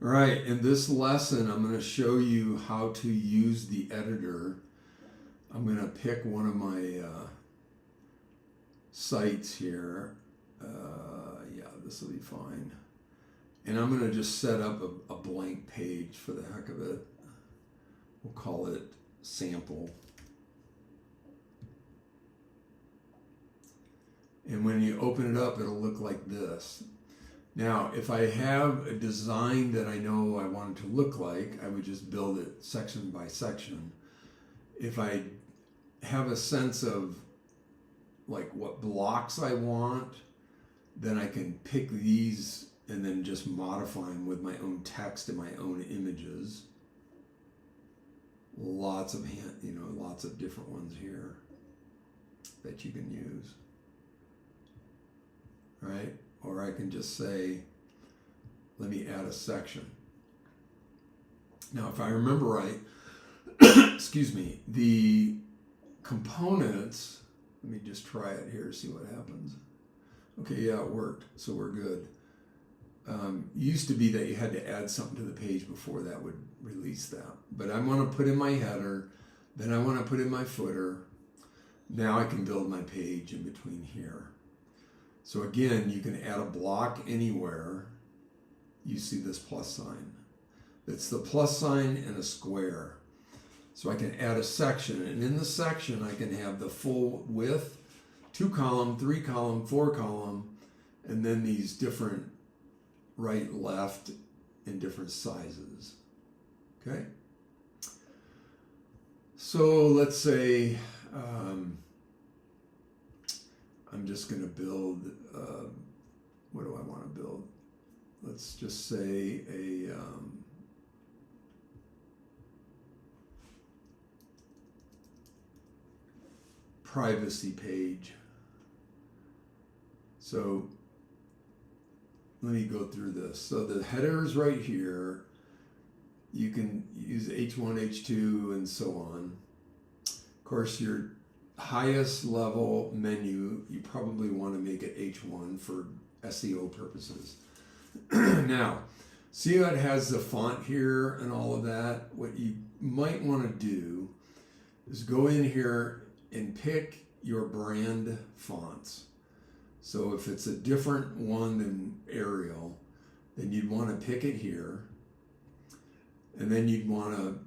All right, in this lesson, I'm going to show you how to use the editor. I'm going to pick one of my sites here. Yeah, this will be fine. And I'm going to just set up a blank page for the heck of it. We'll call it sample. And when you open it up, it'll look like this. Now, if I have a design that I know I want it to look like, I would just build it section by section. If I have a sense of like what blocks I want, then I can pick these and then just modify them with my own text and my own images. Lots of lots of different ones here that you can use. Right? Or I can just say, let me add a section. Now, if I remember right, excuse me, the components, let me just try it here, see what happens. Okay, yeah, it worked, so we're good. Used to be that you had to add something to the page before that would release that. But I want to put in my header, then I want to put in my footer. Now I can build my page in between here. So again, you can add a block anywhere. You see this plus sign. It's the plus sign and a square. So I can add a section, and in the section I can have the full width, 2 column, 3 column, 4 column, and then these different right, left, in different sizes. Okay? So let's say I'm just going to build, what do I want to build? Let's just say a privacy page. So let me go through this. So the header is right here. You can use H1, H2, and so on. Of course, your highest level menu, you probably want to make it H1 for SEO purposes. Now, see how it has the font here and all of that? What you might want to do is go in here and pick your brand fonts. So if it's a different one than Arial, then you'd want to pick it here. And then you'd want to,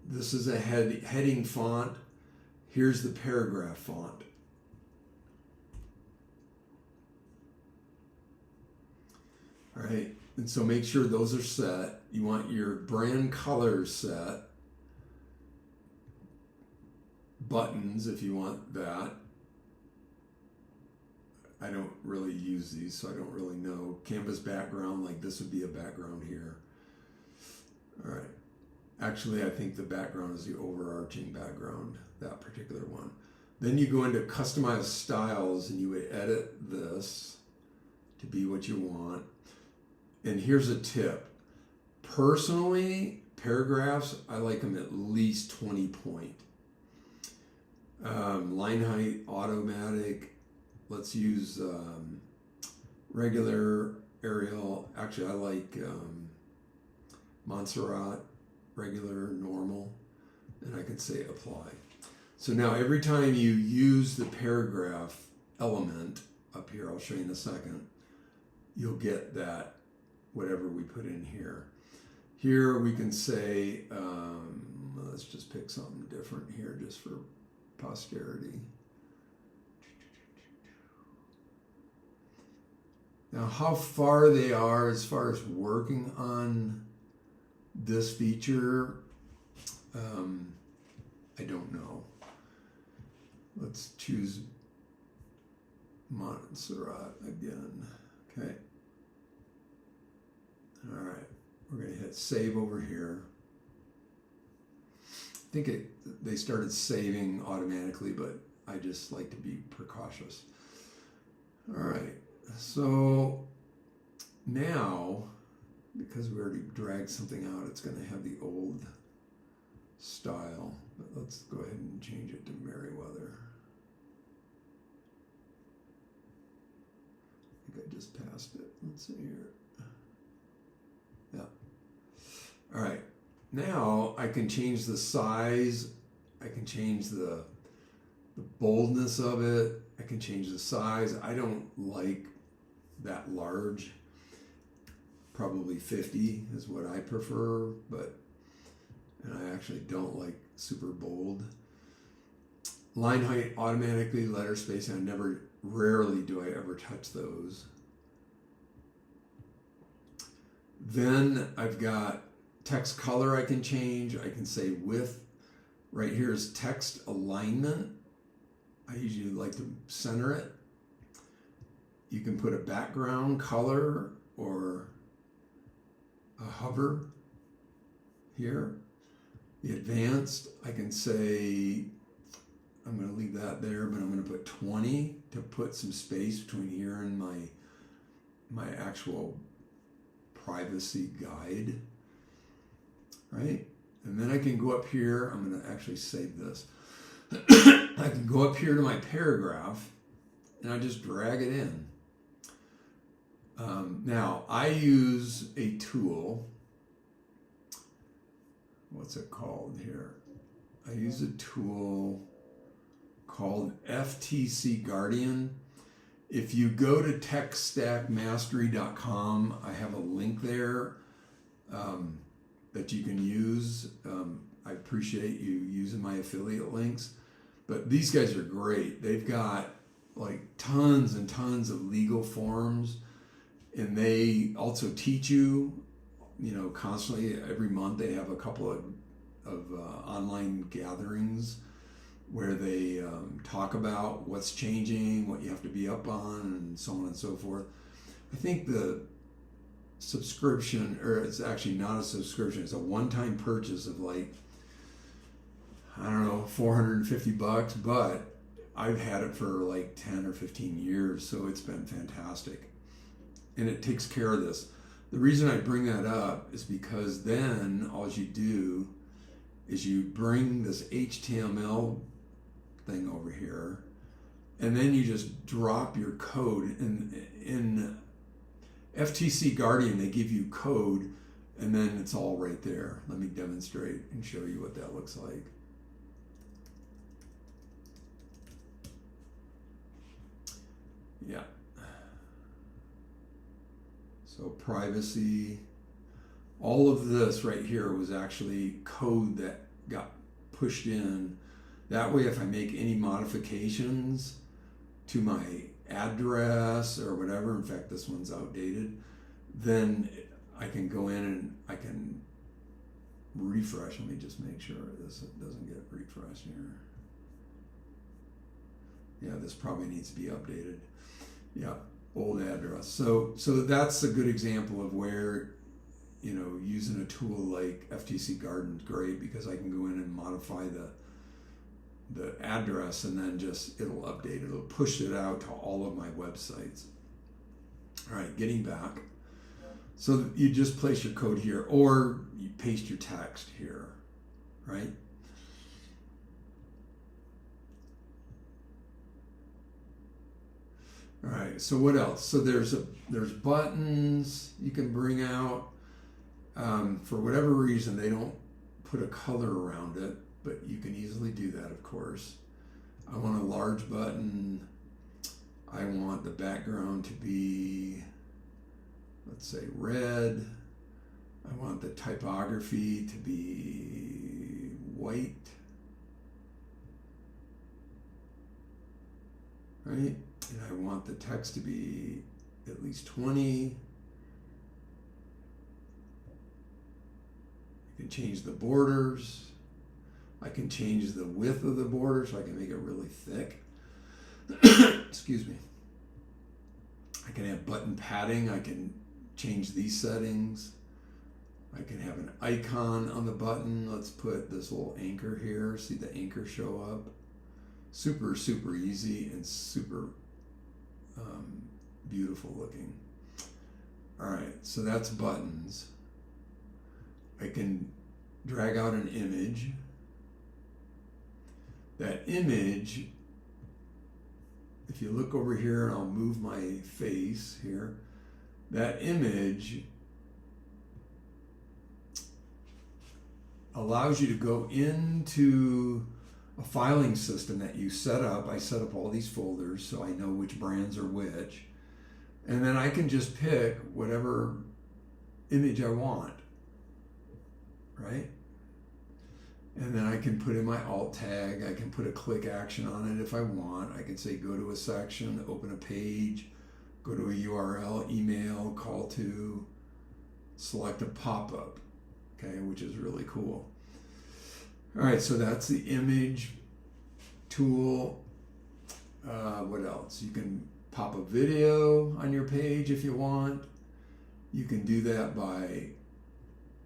this is a heading font. Here's the paragraph font. All right, and so make sure those are set. You want your brand colors set. Buttons, if you want that. I don't really use these, so I don't really know. Canvas background, like this would be a background here. All right. Actually, I think the background is the overarching background, that particular one. Then you go into customize styles and you would edit this to be what you want. And here's a tip. Personally, paragraphs, I like them at least 20 point. Line height, automatic. Let's use regular Arial. Actually, I like Montserrat, regular, normal, and I can say apply. So now every time you use the paragraph element up here, I'll show you in a second, you'll get that, whatever we put in here. Here we can say, let's just pick something different here just for posterity. Now, how far they are as far as working on this feature, I don't know. Let's choose Montserrat again. Okay. All right. We're going to hit save over here. I think they started saving automatically, but I just like to be precautious. All right. So now, because we already dragged something out, it's going to have the old style. But let's go ahead and change it to Merriweather. I think I just passed it. Let's see here. Yeah. All right, now I can change the size, I can change the boldness of it, I can change the size. I don't like that large. Probably 50 is what I prefer, and I actually don't like super bold. Line height automatically, letter spacing, rarely do I ever touch those. Then I've got text color I can change. I can say width. Right here is text alignment. I usually like to center it. You can put a background color or a hover here. The advanced, I can say, I'm going to leave that there, but I'm going to put 20 to put some space between here and my actual privacy guide, right? And then I can go up here. I'm going to actually save this. I can go up here to my paragraph and I just drag it in. Now I use a tool. What's it called here? I use a tool called FTC Guardian. If you go to techstackmastery.com, I have a link there that you can use. I appreciate you using my affiliate links, but these guys are great. They've got like tons and tons of legal forms, and they also teach you, constantly. Every month they have a couple of online gatherings where they talk about what's changing, what you have to be up on, and so on and so forth. I think the subscription, or it's actually not a subscription, it's a one-time purchase of like, I don't know, $450, but I've had it for like 10 or 15 years, so it's been fantastic. And it takes care of this. The reason I bring that up is because then all you do is you bring this HTML thing over here, and then you just drop your code. In FTC Guardian, they give you code, and then it's all right there. Let me demonstrate and show you what that looks like. Yeah. So privacy, all of this right here was actually code that got pushed in. That way, if I make any modifications to my address or whatever, in fact, this one's outdated, then I can go in and I can refresh. Let me just make sure this doesn't get refreshed here. Yeah, this probably needs to be updated. Yeah, old address. So that's a good example of where, using a tool like FTC Guardian is great, because I can go in and modify the address, and then it'll update it. It'll push it out to all of my websites. All right, getting back. So you just place your code here, or you paste your text here, right? All right, so what else? So there's buttons you can bring out. For whatever reason, they don't put a color around it, but you can easily do that, of course. I want a large button. I want the background to be, let's say, red. I want the typography to be white. Right? And I want the text to be at least 20. I can change the borders. I can change the width of the border, so I can make it really thick. Excuse me. I can have button padding. I can change these settings. I can have an icon on the button. Let's put this little anchor here. See the anchor show up. Super, super easy and super beautiful looking. All right, so that's buttons. I can drag out an image. That image, if you look over here, and I'll move my face here, that image allows you to go into a filing system that you set up. I set up all these folders so I know which brands are which. And then I can just pick whatever image I want, right? And then I can put in my alt tag. I can put a click action on it if I want. I can say go to a section, open a page, go to a URL, email, call to, select a pop-up, okay, which is really cool. All right, so that's the image tool. What else? You can pop a video on your page if you want. You can do that by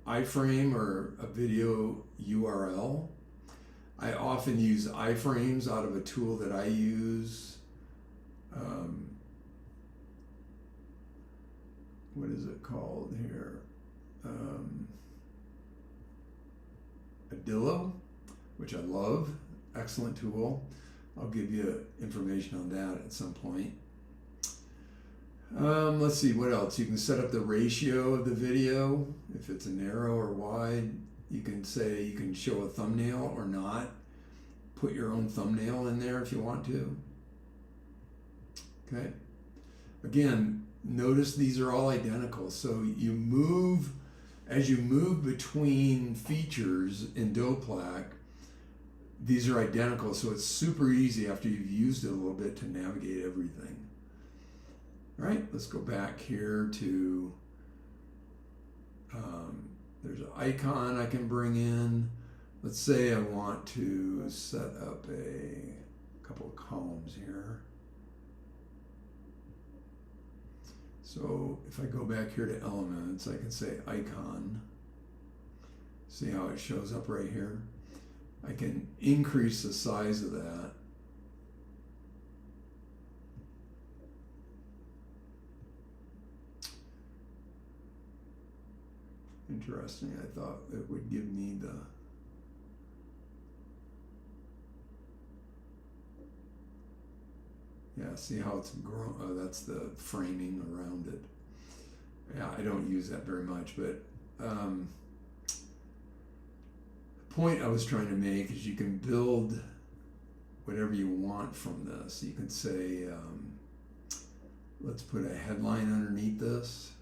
iframe or a video URL. I often use iframes out of a tool that I use. What is it called here? Adillo, which I love. Excellent tool. I'll give you information on that at some point. Let's see, what else? You can set up the ratio of the video. If it's a narrow or wide, you can say you can show a thumbnail or not. Put your own thumbnail in there if you want to. Okay. Again, notice these are all identical. So you move, as you move between features in Doplac, these are identical. So it's super easy after you've used it a little bit to navigate everything. All right, let's go back here to, there's an icon I can bring in. Let's say I want to set up a couple of columns here. So if I go back here to elements, I can say icon. See how it shows up right here? I can increase the size of that. Interesting, I thought it would give me the see how it's grown. Oh, that's the framing around it. Yeah, I don't use that very much, but the point I was trying to make is you can build whatever you want from this. You can say, let's put a headline underneath this.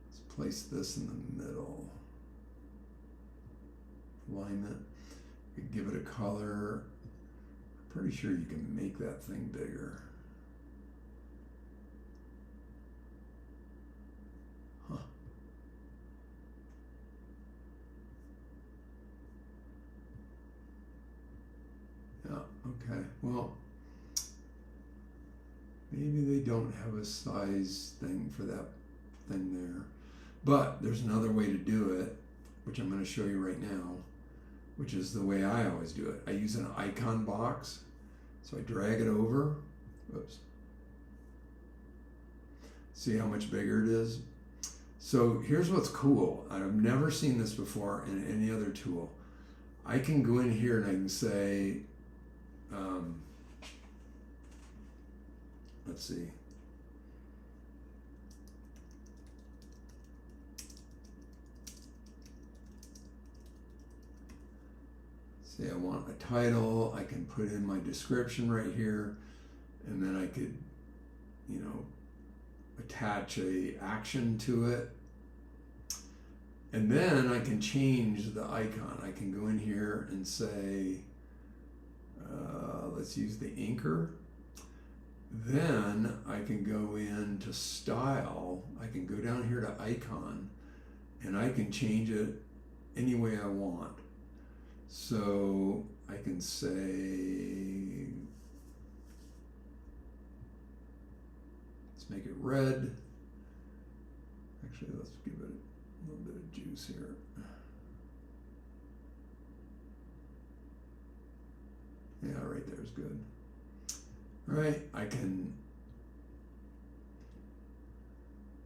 Let's place this in the middle. Alignment. You can give it a color. Pretty sure you can make that thing bigger. Huh. Yeah, okay. Well, maybe they don't have a size thing for that thing there. But there's another way to do it, which I'm going to show you right now, which is the way I always do it. I use an icon box. So I drag it over. Whoops. See how much bigger it is? So here's what's cool. I've never seen this before in any other tool. I can go in here and I can say, let's see. Say I want a title, I can put in my description right here, and then I could, you know, attach a action to it. And then I can change the icon. I can go in here and say, let's use the anchor. Then I can go into style. I can go down here to icon, and I can change it any way I want. So I can say, let's make it red. Actually, let's give it a little bit of juice here. Yeah, right there is good. All right, I can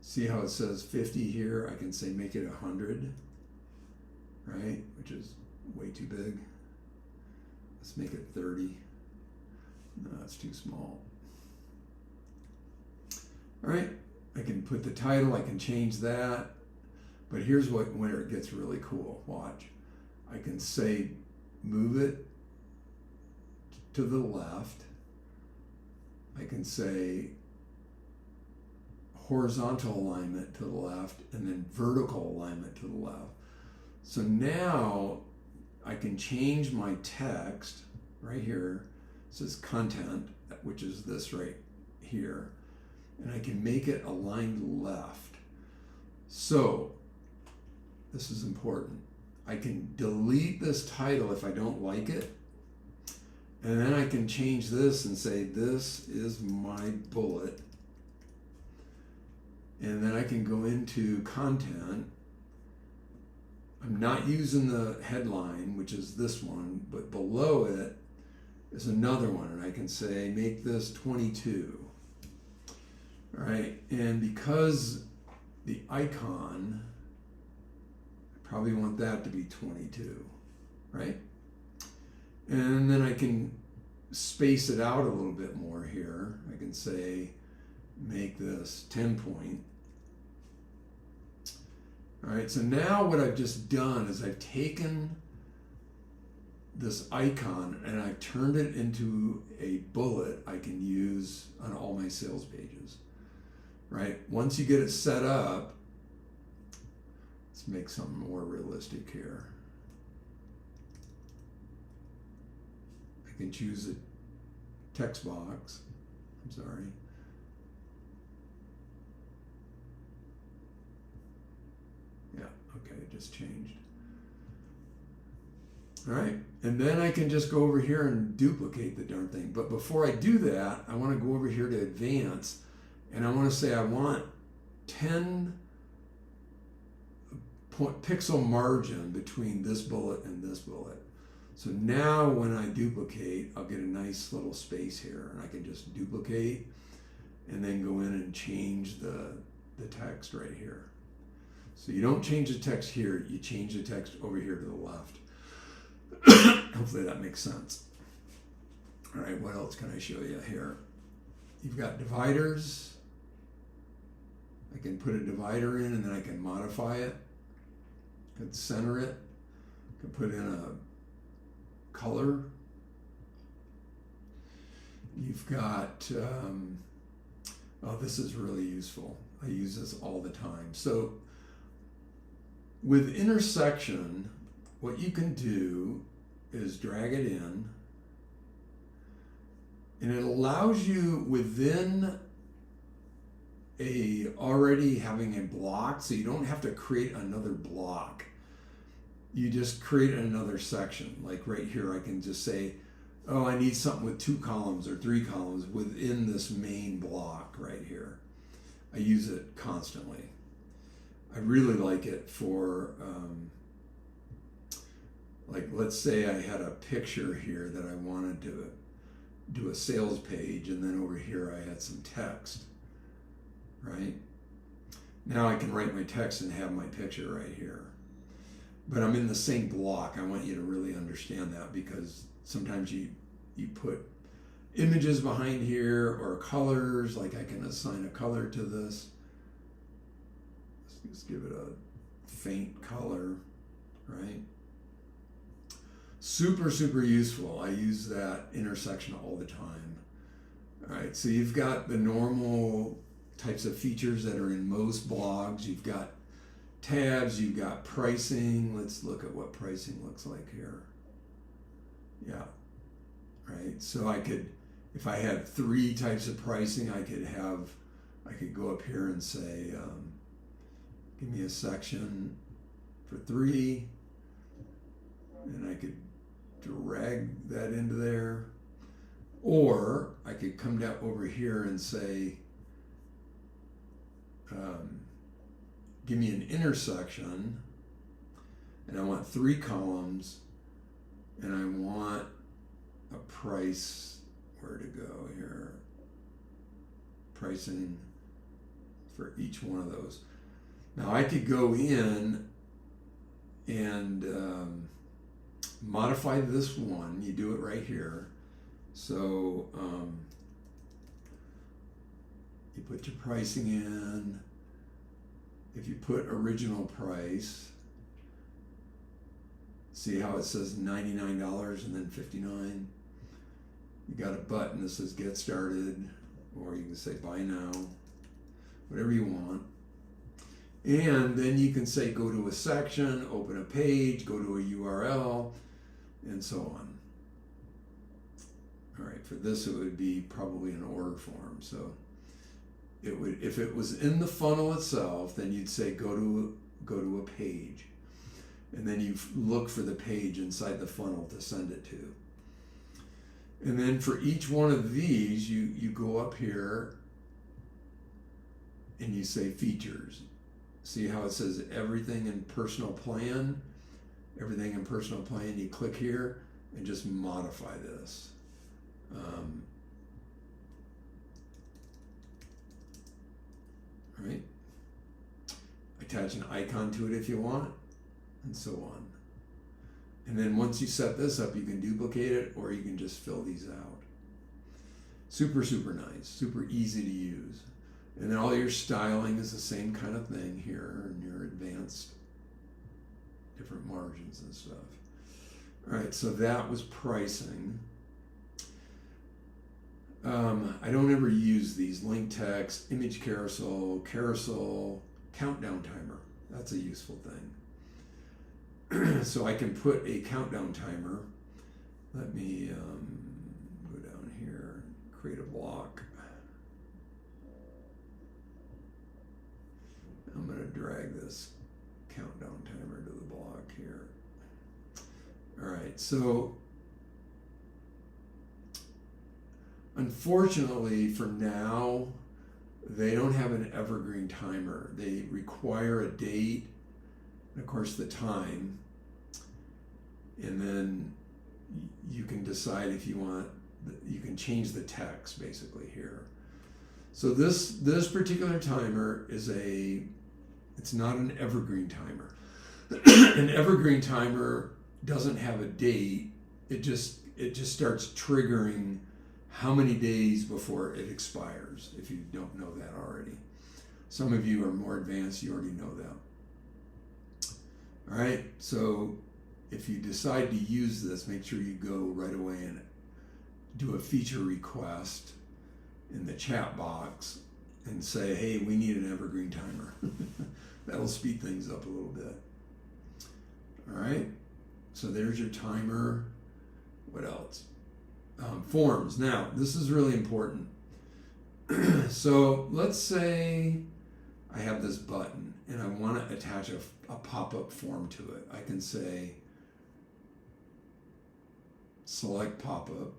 see how it says 50 here. I can say make it 100, right? Which is way too big. Let's make it 30. No, that's too small. All right, I can put the title, I can change that. But here's where it gets really cool. Watch. I can say move it to the left. I can say horizontal alignment to the left and then vertical alignment to the left. So now I can change my text right here. It says content, which is this right here. And I can make it aligned left. So this is important. I can delete this title if I don't like it. And then I can change this and say, this is my bullet. And then I can go into content. I'm not using the headline, which is this one, but below it is another one. And I can say, make this 22. All right, and because the icon, I probably want that to be 22, right? And then I can space it out a little bit more here. I can say, make this 10 point. All right, so now what I've just done is I've taken this icon and I've turned it into a bullet I can use on all my sales pages, right? Once you get it set up, let's make something more realistic here. I can choose a text box. I'm sorry. Yeah, okay, it just changed. All right, and then I can just go over here and duplicate the darn thing. But before I do that, I want to go over here to advanced, and I want to say I want 10 pixel margin between this bullet and this bullet. So now when I duplicate, I'll get a nice little space here, and I can just duplicate and then go in and change the text right here. So you don't change the text here, you change the text over here to the left. Hopefully that makes sense. All right, what else can I show you here? You've got dividers. I can put a divider in and then I can modify it. I can center it. I can put in a color. You've got, oh, this is really useful. I use this all the time. So with intersection, what you can do is drag it in, and it allows you within already having a block, so you don't have to create another block. You just create another section. Like right here, I can just say, oh, I need something with 2 columns or 3 columns within this main block right here. I use it constantly. I really like it for, like, let's say I had a picture here that I wanted to do a sales page, and then over here I had some text, right? Now I can write my text and have my picture right here. But I'm in the same block. I want you to really understand that, because sometimes you put images behind here or colors, like I can assign a color to this. Let's give it a faint color, right? Super, super useful. I use that intersection all the time. All right, so you've got the normal types of features that are in most blogs. You've got tabs, you've got pricing. Let's look at what pricing looks like here. Yeah, right. So I could, if I had 3 types of pricing, I could go up here and say, give me a section for 3, and I could drag that into there. Or I could come down over here and say, give me an intersection, and I want 3 columns, and I want a price, where to go here, pricing for each one of those. Now I could go in and modify this one. You do it right here. So you put your pricing in. if you put original price, see how it says $99 and then $59? You got a button that says get started, or you can say buy now, whatever you want. And then you can say go to a section, open a page, go to a URL, and so on. All right, for this it would be probably an order form. So it would, if it was in the funnel itself, then you'd say go to a page, and then you look for the page inside the funnel to send it to. And then for each one of these, you go up here and you say features. See how it says everything in personal plan? Everything in personal plan, you click here and just modify this. Right? Attach an icon to it if you want, and so on. And then once you set this up, you can duplicate it, or you can just fill these out. Super, super nice, super easy to use. And then all your styling is the same kind of thing here, and your advanced different margins and stuff. All right, so that was pricing. I don't ever use these link text, image carousel, countdown timer. That's a useful thing. So I can put a countdown timer. Let me go down here, create a block. I'm going to drag this countdown timer to the block here. All right, so unfortunately for now, they don't have an evergreen timer. They require a date, and of course the time, and then you can decide if you want, you can change the text basically here. So this particular timer is it's not an evergreen timer. An evergreen timer doesn't have a date. It just starts triggering how many days before it expires, if you don't know that already. Some of you are more advanced, you already know that. All right, so if you decide to use this, make sure you go right away and do a feature request in the chat box and say, hey, we need an evergreen timer. That'll speed things up a little bit. All right, so there's your timer. What else? Forms. Now, this is really important. So let's say I have this button and I want to attach a pop-up form to it. I can say select pop-up.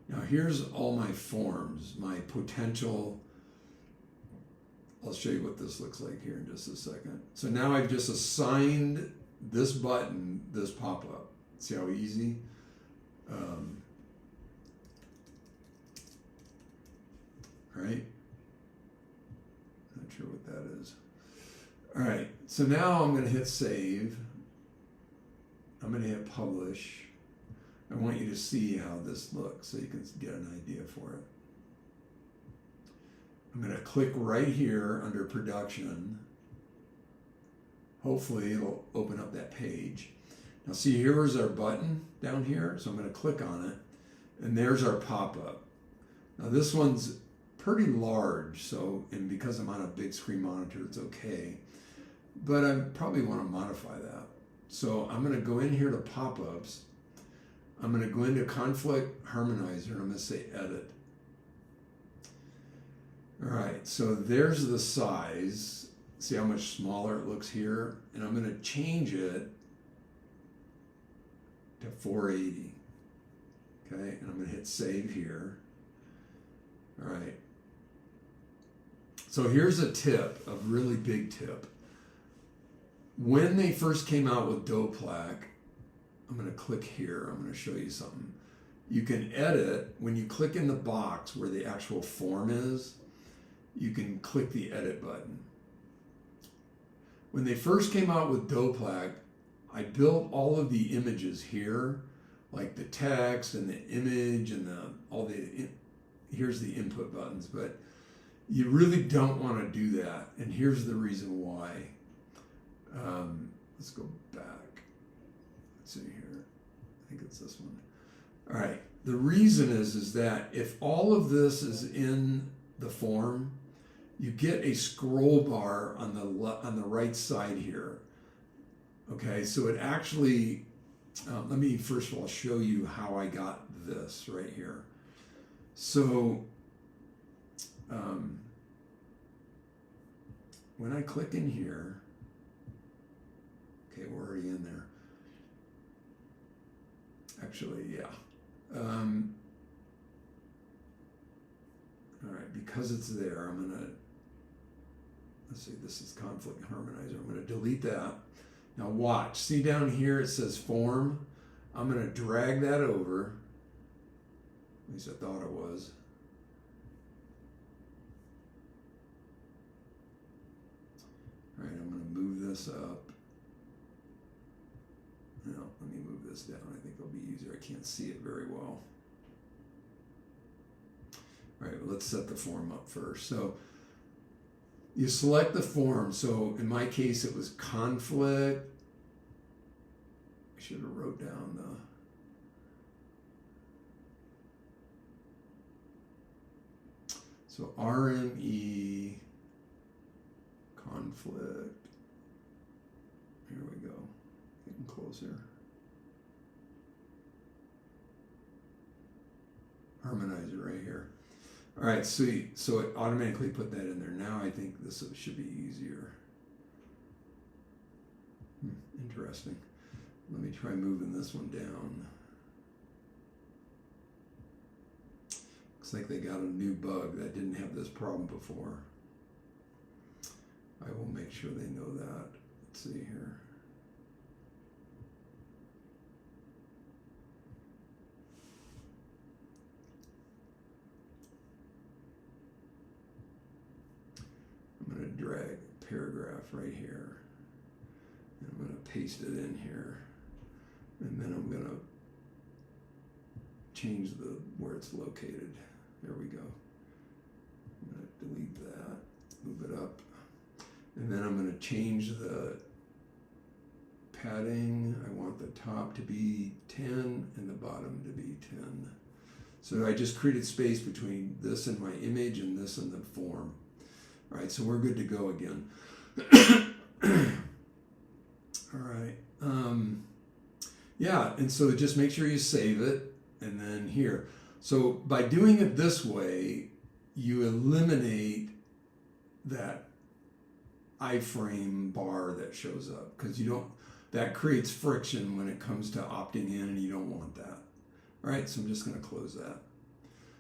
Now here's all my forms, my potential. I'll show you what this looks like here in just a second. So now I've just assigned this button, this pop-up. See how easy? Right? Not sure what that is. All right, so now I'm going to hit save. I'm going to hit publish. I want you to see how this looks so you can get an idea for it. I'm going to click right here under production. Hopefully it'll open up that page. Now see, here's our button down here. So I'm going to click on it, and there's our pop-up. Now this one's pretty large, so, and because I'm on a big screen monitor, it's okay. But I probably want to modify that. So I'm going to go in here to pop-ups. I'm going to go into conflict harmonizer, and I'm going to say edit. All right, so there's the size. See how much smaller it looks here? And I'm going to change it to 480. Okay, and I'm going to hit save here. All right. So here's a tip, a really big tip. When they first came out with Doplac, I'm going to click here. I'm going to show you something. You can edit, when you click in the box where the actual form is, you can click the edit button. When they first came out with Doplac, I built all of the images here, like the text and the image and here's the input buttons, but You really don't want to do that, and here's the reason why. Let's go back. Let's see here. I think it's this one. All right. The reason is that if all of this is in the form, you get a scroll bar on the right side here. Okay, so it actually, let me first of all show you how I got this right here. So when I click in here, okay, we're already in there. Actually, yeah. All right, because it's there, I'm gonna, let's see, this is conflict harmonizer. I'm gonna delete that. Now watch, see down here it says form. I'm gonna drag that over. At least I thought it was. All right, I'm gonna move this up. No, let me move this down. I think it'll be easier. I can't see it very well. All right, well, let's set the form up first. So you select the form. So in my case, it was conflict. I should have wrote down the. So RME conflict. Here we go. Getting closer. Harmonizer right here. All right, so it automatically put that in there. Now I think this should be easier. Interesting. Let me try moving this one down. Looks like they got a new bug that didn't have this problem before. I will make sure they know that. Let's see here. I'm going to drag a paragraph right here. And I'm going to paste it in here. And then I'm going to change where it's located. There we go. I'm going to delete that, move it up. And then I'm going to change the padding. I want the top to be 10 and the bottom to be 10. So I just created space between this and my image and this and the form. All right, so we're good to go again. All right. Yeah, and so just make sure you save it, and then here. So by doing it this way, you eliminate that iframe bar that shows up, because that creates friction when it comes to opting in, and you don't want that. All right, so I'm just going to close that.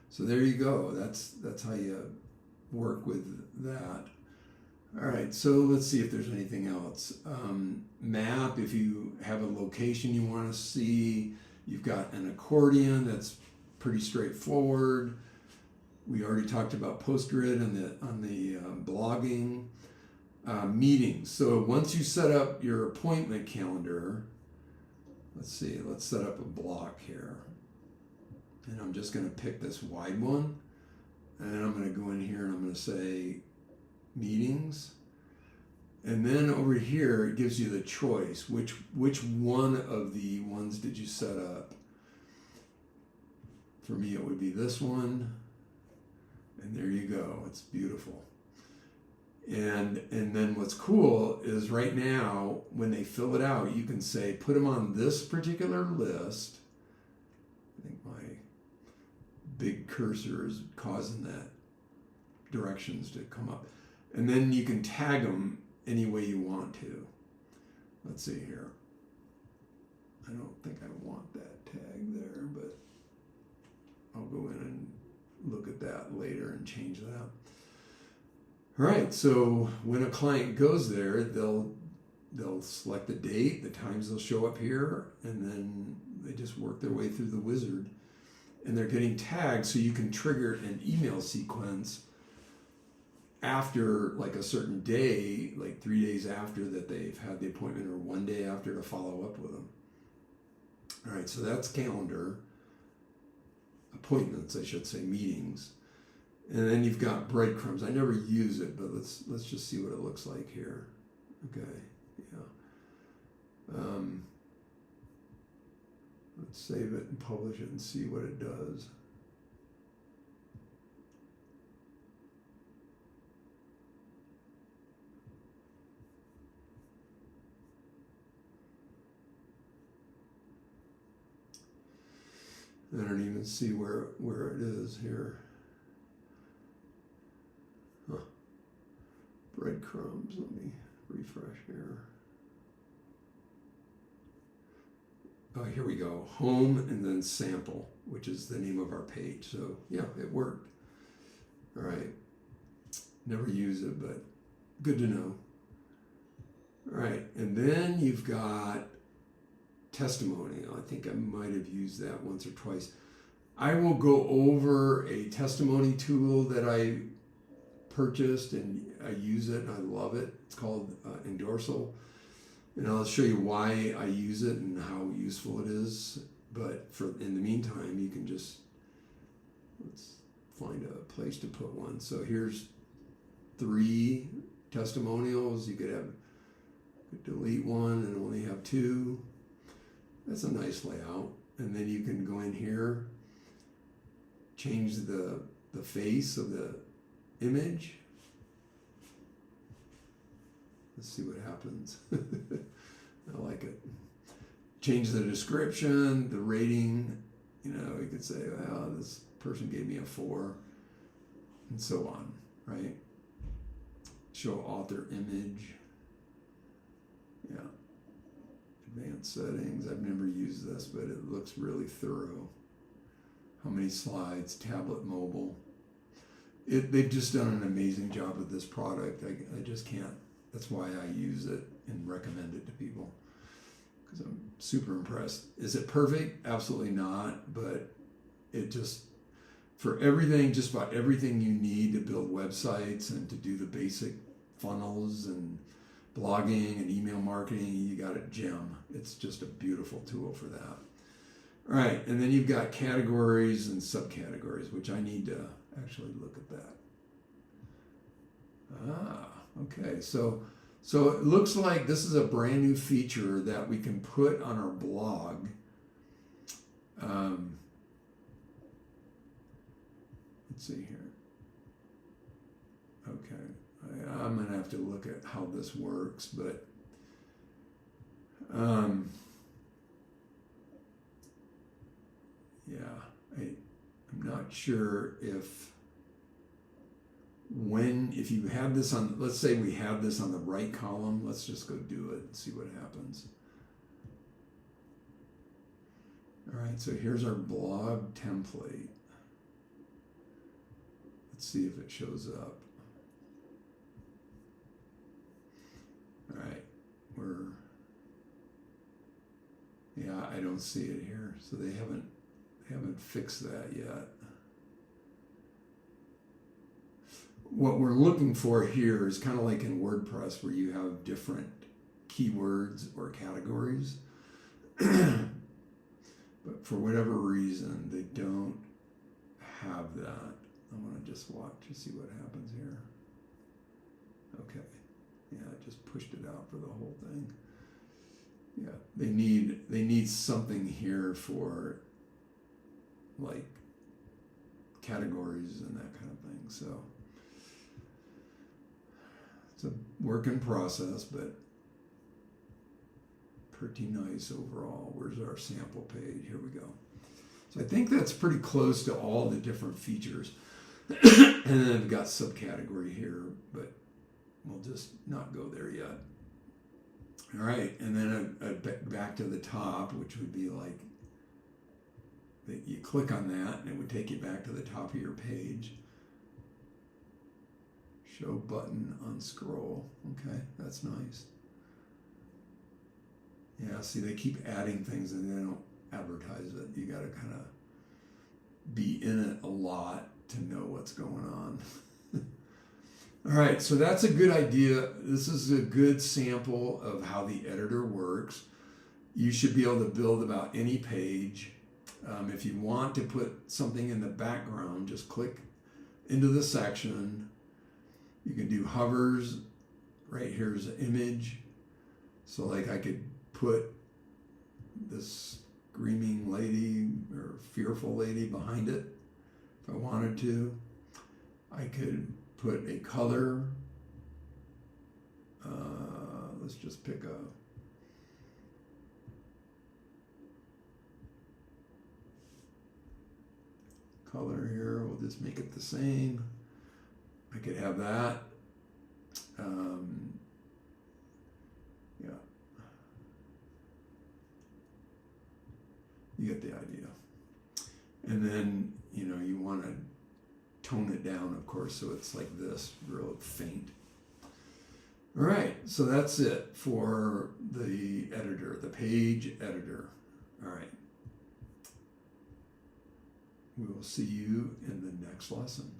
So there you go. That's how you work with that. All right, so let's see if there's anything else. Map, if you have a location you want to see. You've got an accordion, that's pretty straightforward. We already talked about PostGrid on the blogging. Meetings. So once you set up your appointment calendar, let's see, let's set up a block here. And I'm just going to pick this wide one. And I'm going to go in here and I'm going to say meetings. And then over here, it gives you the choice. Which one of the ones did you set up? For me, it would be this one. And there you go. It's beautiful. And then what's cool is right now, when they fill it out, you can say, put them on this particular list. I think my big cursor is causing that directions to come up. And then you can tag them any way you want to. Let's see here. I don't think I want that tag there, but I'll go in and look at that later and change that. All right, so when a client goes there, they'll select the date, the times they'll show up here, and then they just work their way through the wizard. And they're getting tagged, so you can trigger an email sequence after like a certain day, like 3 days after that they've had the appointment, or 1 day after, to follow up with them. All right, so that's calendar. Appointments, I should say, meetings. And then you've got breadcrumbs. I never use it, but let's just see what it looks like here. Okay, yeah. Let's save it and publish it and see what it does. I don't even see where it is here. Huh. Breadcrumbs. Let me refresh here. Oh, here we go. Home and then sample, which is the name of our page. So yeah, it worked. All right. Never use it, but good to know. All right, and then you've got testimonial. I think I might have used that once or twice. I will go over a testimony tool that I purchased, and I use it and I love it. It's called Endorsal, and I'll show you why I use it and how useful it is. But in the meantime, you can just, let's find a place to put one. So here's 3 testimonials. You could delete one and only have 2. That's a nice layout. And then you can go in here, change the face of the image. Let's see what happens. I like it. Change the description, the rating. You know, you could say, well, this person gave me a 4, and so on, right? Show author image. Yeah. Advanced settings. I've never used this, but it looks really thorough. How many slides? Tablet, mobile. They've just done an amazing job with this product. I just can't. That's why I use it and recommend it to people, because I'm super impressed. Is it perfect? Absolutely not. But it just, for everything, just about everything you need to build websites and to do the basic funnels and blogging and email marketing, you got a gem. It's just a beautiful tool for that. All right, and then you've got categories and subcategories, which I need to actually look at that. Okay, so it looks like this is a brand new feature that we can put on our blog. Let's see here. Okay, I'm gonna have to look at how this works, but yeah, I'm not sure if you have this on, let's say we have this on the right column, let's just go do it and see what happens. All right, so here's our blog template. Let's see if it shows up. All right, yeah, I don't see it here, so they haven't fixed that yet. What we're looking for here is kind of like in WordPress, where you have different keywords or categories. But for whatever reason, they don't have that. I want to just watch to see what happens here. Okay. Yeah, I just pushed it out for the whole thing. Yeah, they need something here for like categories and that kind of thing. So it's a work in process, but pretty nice overall. Where's our sample page? Here we go. So I think that's pretty close to all the different features. And then I've got subcategory here, but we'll just not go there yet. All right, and then back to the top, which would be like, you click on that and it would take you back to the top of your page. Show button, unscroll. Okay, that's nice. Yeah, see, they keep adding things and they don't advertise it. You got to kind of be in it a lot to know what's going on. All right, so that's a good idea. This is a good sample of how the editor works. You should be able to build about any page. If you want to put something in the background, just click into the section. You can do hovers. Right here's an image. So like I could put this screaming lady or fearful lady behind it if I wanted to. I could put a color. Let's just pick a color here. We'll just make it the same. I could have that. Yeah. You get the idea. And then, you know, you want to tone it down, of course, so it's like this, real faint. All right, so that's it for the editor, the page editor. All right. We will see you in the next lesson.